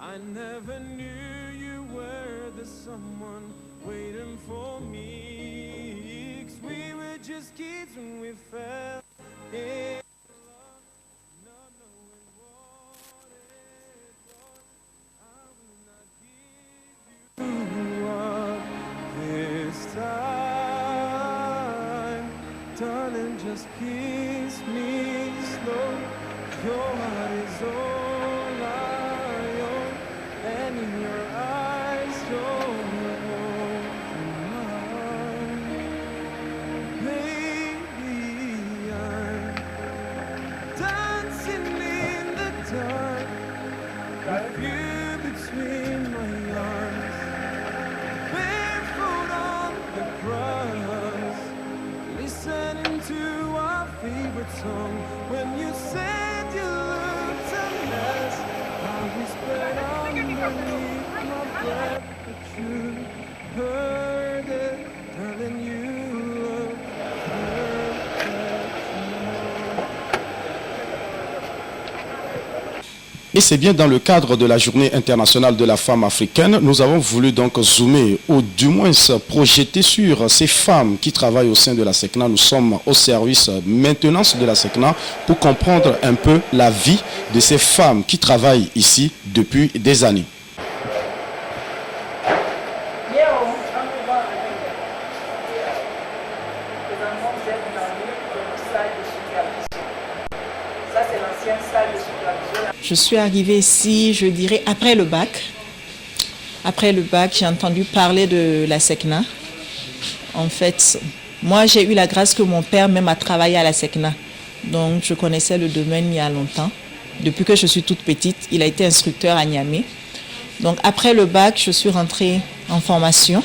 I never knew you were the someone waiting for me. 'Cause we were just kids when we fell in love, not knowing what it was. I will not give you up this time. Darling, just kiss me slow. Your heart is all I own, and in your eyes, you're mine. Baby, I'm dancing in the dark with you between my arms, barefoot on the grass, listening to our favorite song. When you said you looked a mess, I whispered underneath my breath, but you heard it, darling, you look perfect now. Et c'est bien dans le cadre de la Journée internationale de la femme africaine, nous avons voulu donc zoomer ou du moins se projeter sur ces femmes qui travaillent au sein de la SECNA. Nous sommes au service maintenance de la SECNA pour comprendre un peu la vie de ces femmes qui travaillent ici depuis des années. Je suis arrivée ici, je dirais, après le bac. Après le bac, j'ai entendu parler de la SECNA. En fait, moi, j'ai eu la grâce que mon père même a travaillé à la SECNA. Donc, je connaissais le domaine il y a longtemps. Depuis que je suis toute petite, il a été instructeur à Niamey. Donc, après le bac, je suis rentrée en formation.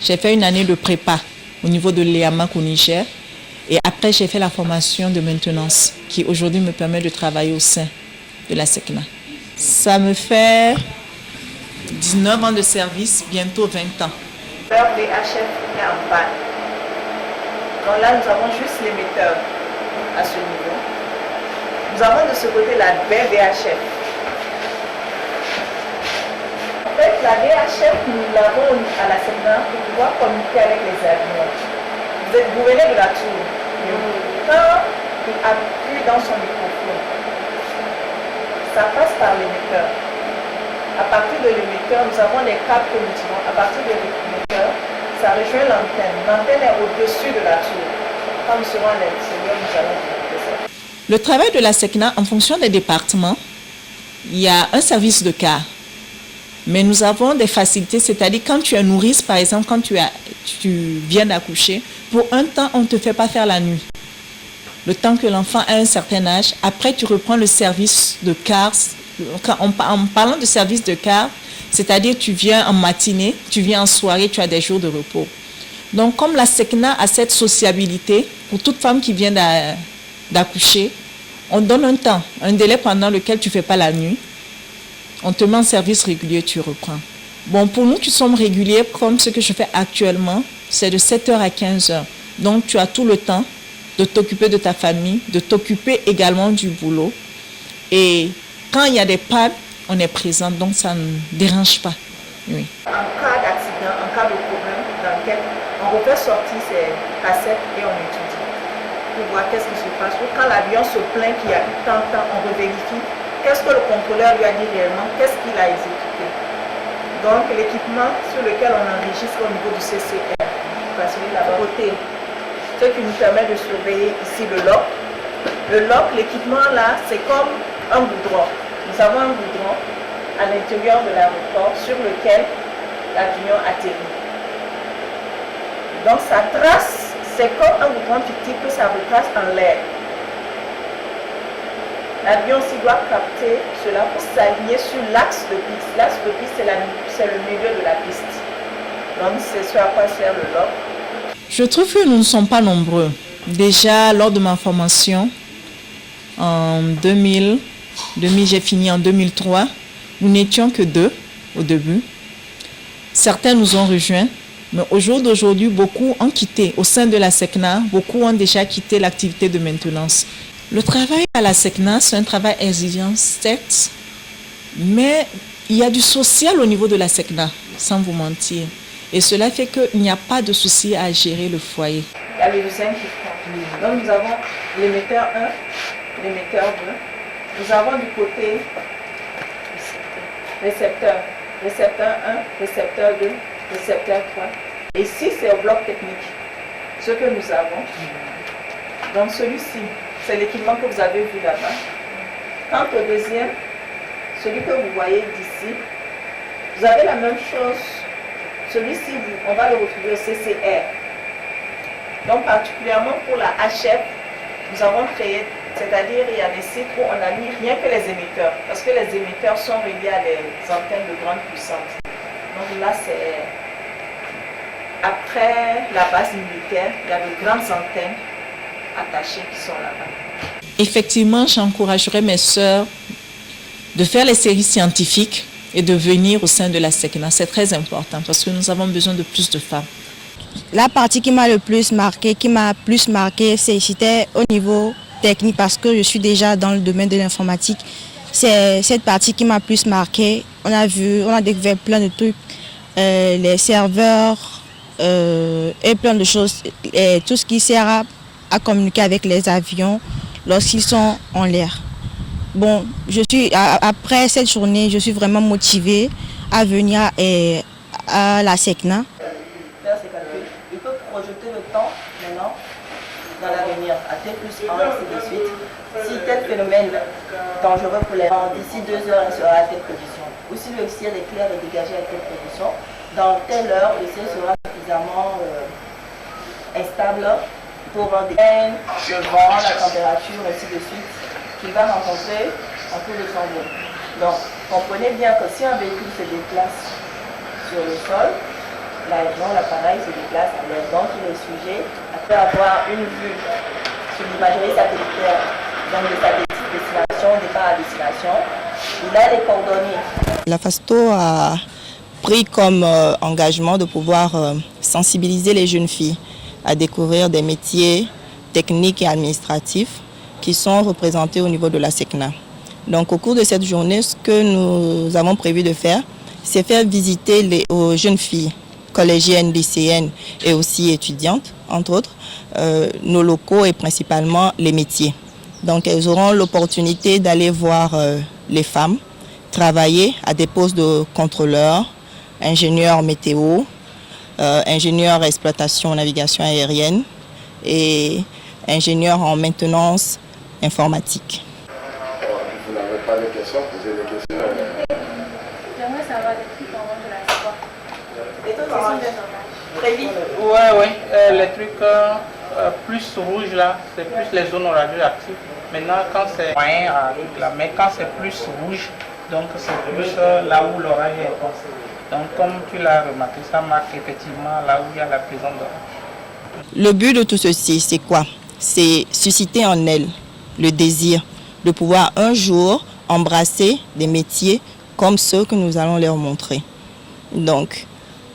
J'ai fait une année de prépa au niveau de l'EAMAC au Niger. Et après, j'ai fait la formation de maintenance qui aujourd'hui me permet de travailler au sein de la SECNA. Ça me fait 19 ans de service, bientôt 20 ans. Leur VHF est en panne. Donc là, nous avons juste l'émetteur à ce niveau. Nous avons de ce côté la baie VHF. En fait, la VHF, nous l'avons à la SECNA pour pouvoir communiquer avec les avions. Vous êtes gouverné de la tour. Quand il appuie dans son microphone, ça passe par l'émetteur. À partir de l'émetteur, nous avons les câbles que nous tirons. À partir de l'émetteur, ça rejoint l'antenne. L'antenne est au-dessus de la tour. Quand nous serons à l'intérieur, nous allons développer ça. Le travail de la SECNA, en fonction des départements, il y a un service de car. Mais nous avons des facilités, c'est-à-dire quand tu es nourrice, par exemple, quand tu viens d'accoucher, pour un temps, on ne te fait pas faire la nuit. Le temps que l'enfant a un certain âge, après tu reprends le service de car. En parlant de service de car, c'est-à-dire tu viens en matinée, tu viens en soirée, tu as des jours de repos. Donc comme la SECNA a cette sociabilité, pour toute femme qui vient d'accoucher, on donne un temps, un délai pendant lequel tu ne fais pas la nuit. On te met en service régulier, tu reprends. Bon, pour nous qui sommes réguliers, comme ce que je fais actuellement, c'est de 7h à 15h. Donc tu as tout le temps de t'occuper de ta famille, de t'occuper également du boulot. Et quand il y a des pannes, on est présent, donc ça ne dérange pas. Oui. En cas d'accident, en cas de problème d'enquête, on refait sortir ces cassettes et on étudie pour voir qu'est-ce qui se passe. Ou quand l'avion se plaint qu'il y a eu tant de temps, on revérifie qu'est-ce que le contrôleur lui a dit réellement, qu'est-ce qu'il a exécuté. Donc l'équipement sur lequel on enregistre au niveau du CCR, parce qu'il est là-bas côté. Ce qui nous permet de surveiller ici le lock. Le lock, l'équipement là, c'est comme un goudron. Nous avons un goudron à l'intérieur de l'aéroport sur lequel l'avion atterrit. Donc ça trace, c'est comme un goudron fictif que ça retrace en l'air. L'avion aussi doit capter cela pour s'aligner sur l'axe de piste. L'axe de piste, c'est le milieu de la piste. Donc c'est ce à quoi sert le lock. Je trouve que nous ne sommes pas nombreux. Déjà, lors de ma formation, en 2000, j'ai fini en 2003, nous n'étions que 2 au début. Certains nous ont rejoints, mais au jour d'aujourd'hui, beaucoup ont quitté. Au sein de la SECNA, beaucoup ont déjà quitté l'activité de maintenance. Le travail à la SECNA, c'est un travail exigeant, certes, mais il y a du social au niveau de la SECNA, sans vous mentir. Et cela fait qu'il n'y a pas de souci à gérer le foyer. Il y a le design qui prend. Donc nous avons l'émetteur 1, l'émetteur 2. Nous avons du côté récepteur. Récepteur 1, récepteur 2, récepteur 3. Et ici, c'est au bloc technique. Ce que nous avons. Donc celui-ci, c'est l'équipement que vous avez vu là-bas. Quant au deuxième, celui que vous voyez d'ici, vous avez la même chose. Celui-ci, on va le retrouver au CCR. Donc particulièrement pour la HF, nous avons créé, c'est-à-dire il y a des sites où on a mis rien que les émetteurs, parce que les émetteurs sont reliés à des antennes de grande puissance. Donc là, c'est après la base militaire, il y a de grandes antennes attachées qui sont là-bas. Effectivement, j'encouragerais mes sœurs de faire les séries scientifiques et de venir au sein de la SECNA. C'est très important parce que nous avons besoin de plus de femmes. La partie qui m'a le plus marqué, c'était au niveau technique parce que je suis déjà dans le domaine de l'informatique. C'est cette partie qui m'a plus marqué. On a découvert plein de trucs, les serveurs et plein de choses, et tout ce qui sert à communiquer avec les avions lorsqu'ils sont en l'air. Bon, après cette journée, je suis vraiment motivée à venir à la SECNA. Il peut projeter le temps maintenant dans l'avenir, à T plus 1, ainsi de suite. Si tel phénomène dangereux pour les gens, d'ici 2 heures, il sera à telle position. Ou si le ciel est clair et dégagé à telle position, dans telle heure, le ciel sera suffisamment instable pour le vent, la température, ainsi de suite, qu'il va rencontrer en cours de son vol. Donc, comprenez bien que si un véhicule se déplace sur le sol, l'appareil se déplace à l'air. Donc, il est sujet à avoir une vue sur l'imagerie satellitaire, donc de sa destination, départ à destination. Il a les coordonnées. La FASTO a pris comme engagement de pouvoir sensibiliser les jeunes filles à découvrir des métiers techniques et administratifs qui sont représentés au niveau de la SECNA. Donc au cours de cette journée, ce que nous avons prévu de faire, c'est faire visiter aux jeunes filles, collégiennes, lycéennes et aussi étudiantes, entre autres, nos locaux et principalement les métiers. Donc elles auront l'opportunité d'aller voir les femmes travailler à des postes de contrôleurs, ingénieurs météo, ingénieurs exploitation navigation aérienne et ingénieurs en maintenance informatique. Vous n'avez pas de questions, posez des questions. J'aimerais savoir des trucs en de la sport. Et toi, très vite. Oui, les trucs plus rouges là, c'est plus les zones radioactives. Maintenant, quand c'est moyen, mais quand c'est plus rouge, donc c'est plus là où l'orage est intense. Donc comme tu l'as remarqué, ça marque effectivement là où il y a la présence d'orage. Le but de tout ceci, c'est quoi? C'est susciter en elles le désir de pouvoir un jour embrasser des métiers comme ceux que nous allons leur montrer. Donc,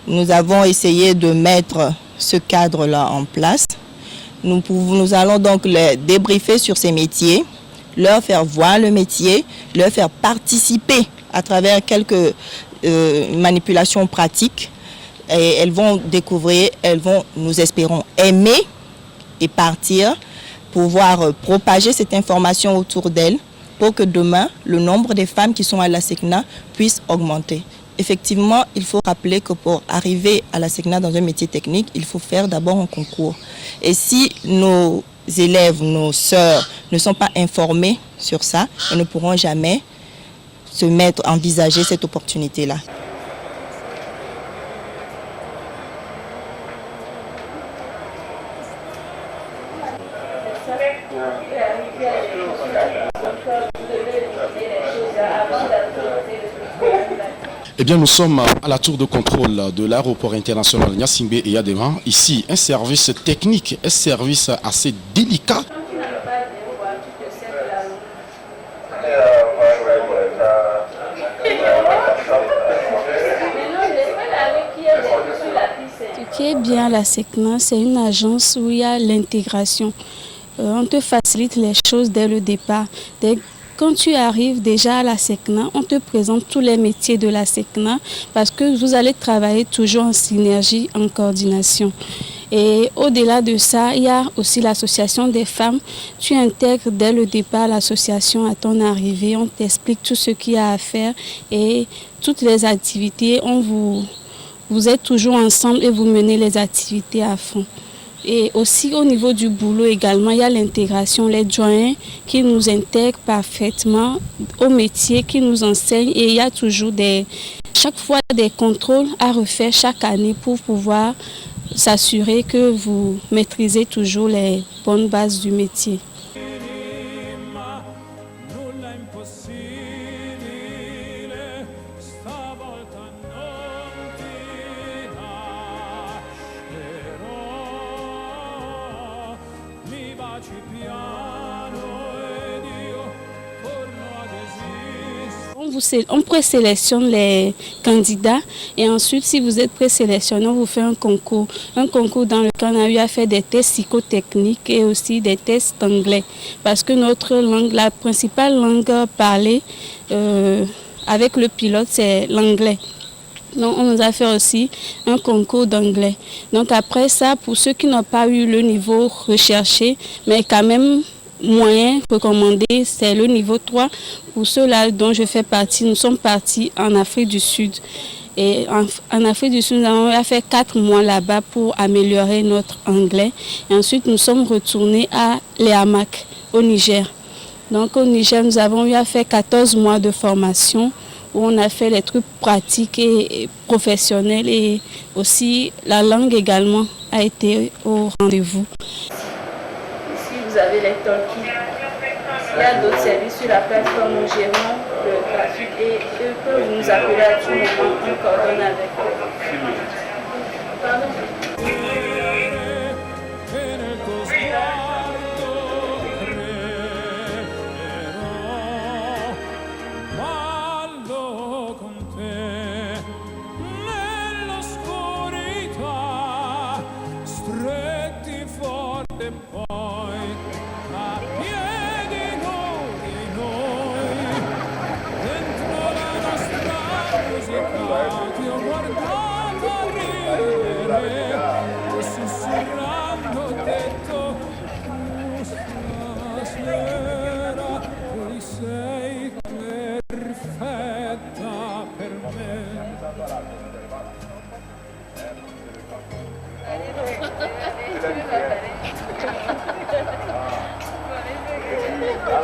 nous avons essayé de mettre ce cadre-là en place. Nous allons donc les débriefer sur ces métiers, leur faire voir le métier, leur faire participer à travers quelques manipulations pratiques. Et elles vont découvrir, elles vont, nous espérons, aimer et partir, pouvoir propager cette information autour d'elles pour que demain, le nombre de femmes qui sont à la SECNA puisse augmenter. Effectivement, il faut rappeler que pour arriver à la SECNA dans un métier technique, il faut faire d'abord un concours. Et si nos élèves, nos sœurs ne sont pas informés sur ça, elles ne pourront jamais se mettre à envisager cette opportunité-là. Eh bien, nous sommes à la tour de contrôle de l'aéroport international Gnassingbé et Yadema. Ici, un service technique, un service assez délicat. Ce qui est bien à la SECNA, c'est une agence où il y a l'intégration. On te facilite les choses dès le départ. Dès Quand tu arrives déjà à la SECNA, on te présente tous les métiers de la SECNA parce que vous allez travailler toujours en synergie, en coordination. Et au-delà de ça, il y a aussi l'association des femmes. Tu intègres dès le départ l'association à ton arrivée. On t'explique tout ce qu'il y a à faire et toutes les activités. Vous êtes toujours ensemble et vous menez les activités à fond. Et aussi au niveau du boulot également, il y a l'intégration, les doyens qui nous intègrent parfaitement au métier, qui nous enseignent. Et il y a toujours chaque fois des contrôles à refaire chaque année pour pouvoir s'assurer que vous maîtrisez toujours les bonnes bases du métier. On présélectionne les candidats et ensuite, si vous êtes présélectionné, on vous fait un concours. Un concours dans lequel on a eu à faire des tests psychotechniques et aussi des tests d'anglais. Parce que notre langue, la principale langue parlée avec le pilote, c'est l'anglais. Donc, on nous a fait aussi un concours d'anglais. Donc, après ça, pour ceux qui n'ont pas eu le niveau recherché, mais quand même moyen recommandé, c'est le niveau 3. Pour ceux-là dont je fais partie, nous sommes partis en Afrique du Sud. Et en Afrique du Sud, nous avons fait 4 mois là-bas pour améliorer notre anglais. Et ensuite, nous sommes retournés à Léamak, au Niger. Donc, au Niger, nous avons eu à faire 14 mois de formation où on a fait les trucs pratiques et professionnels. Et aussi, la langue également a été au rendez-vous. Vous avez les talkies. Il y a d'autres services sur la plateforme, nous gérons le trafic et eux peuvent nous appeler à tout moment, on coordonne avec eux. Pardon. Ballo con te nell'oscurità, stretti forte poi, ma piedi di noi, dentro la nostra musica, ho creduto sempre in noi, perché se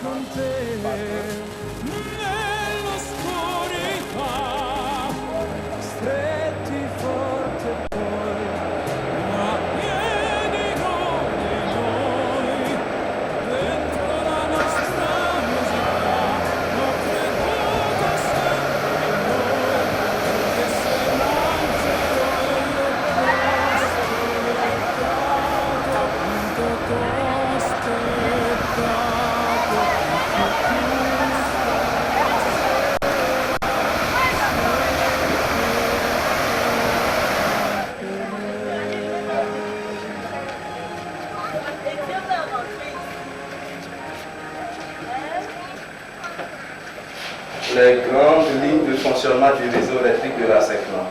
non c'ero io les grandes lignes de fonctionnement du réseau électrique de la SECNA.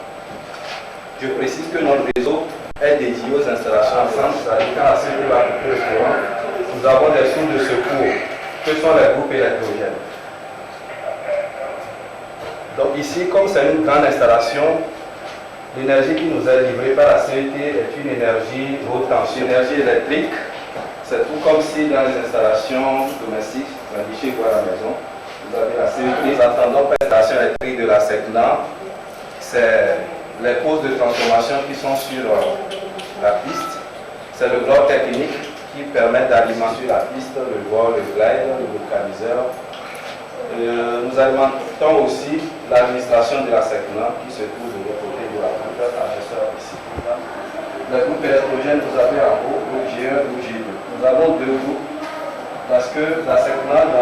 Je précise que notre réseau est dédié aux installations simples, c'est-à-dire quand la CET va couper le courant, nous avons des sources de secours, que sont les groupes électrogènes. Donc ici, comme c'est une grande installation, l'énergie qui nous est livrée par la CET est une énergie haute tension, énergie électrique. C'est tout comme si dans les installations domestiques, un guichet ou à la maison, vous avez la CET. Nous attendons prestation électrique de la SECNA. C'est les postes de transformation qui sont sur la piste. C'est le bloc technique qui permet d'alimenter la piste, le vol, le glide, le localiseur. Nous alimentons aussi l'administration de la SECNA qui se trouve de l'autre côté de la route, la gestion ici. Le groupe électrogène, vous avez en haut le G1 ou G2. Nous avons 2 groupes parce que la SECNA,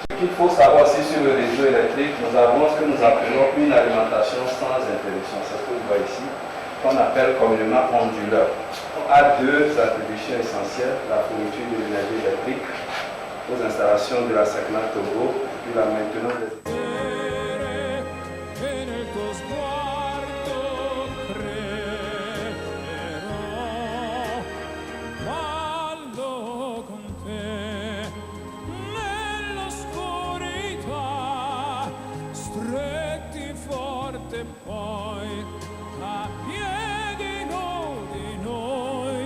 ce qu'il faut savoir aussi sur le réseau électrique, nous avons ce que nous appelons une alimentation sans interruption. C'est ce que vous voyez ici. qu'on appelle communément onduleurs, a deux attributions essentielles, la fourniture de l'énergie électrique aux installations de la SECNA Togo et la maintenance des... Poi a piedi nudi noi,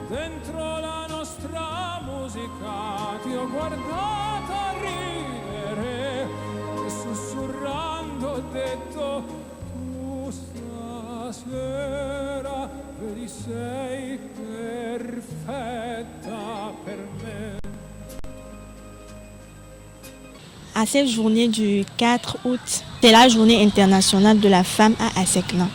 dentro la nostra musica ti ho guardata ridere e sussurrando ho detto tu stasera vedi sei perfetta per me. À cette journée du 4 août, c'est la journée internationale de la femme à ASECNA.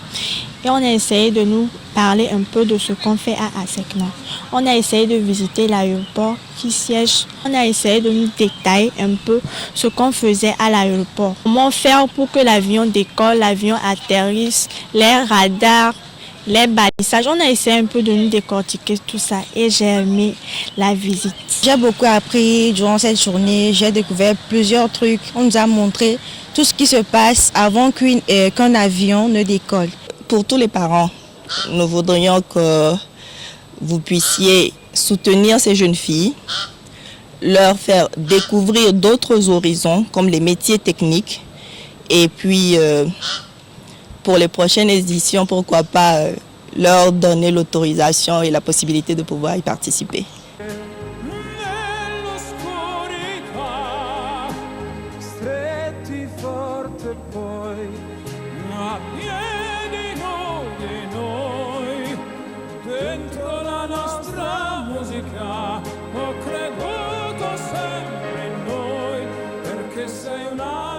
Et on a essayé de nous parler un peu de ce qu'on fait à ASECNA. On a essayé de visiter l'aéroport qui siège. On a essayé de nous détailler un peu ce qu'on faisait à l'aéroport. Comment faire pour que l'avion décolle, l'avion atterrisse, les radars, les balisages. On a essayé un peu de nous décortiquer tout ça et j'ai aimé la visite. J'ai beaucoup appris durant cette journée, j'ai découvert plusieurs trucs. On nous a montré tout ce qui se passe avant qu'un avion ne décolle. Pour tous les parents, nous voudrions que vous puissiez soutenir ces jeunes filles, leur faire découvrir d'autres horizons comme les métiers techniques et puis pour les prochaines éditions, pourquoi pas leur donner l'autorisation et la possibilité de pouvoir y participer. Ho creduto sempre in noi perché sei una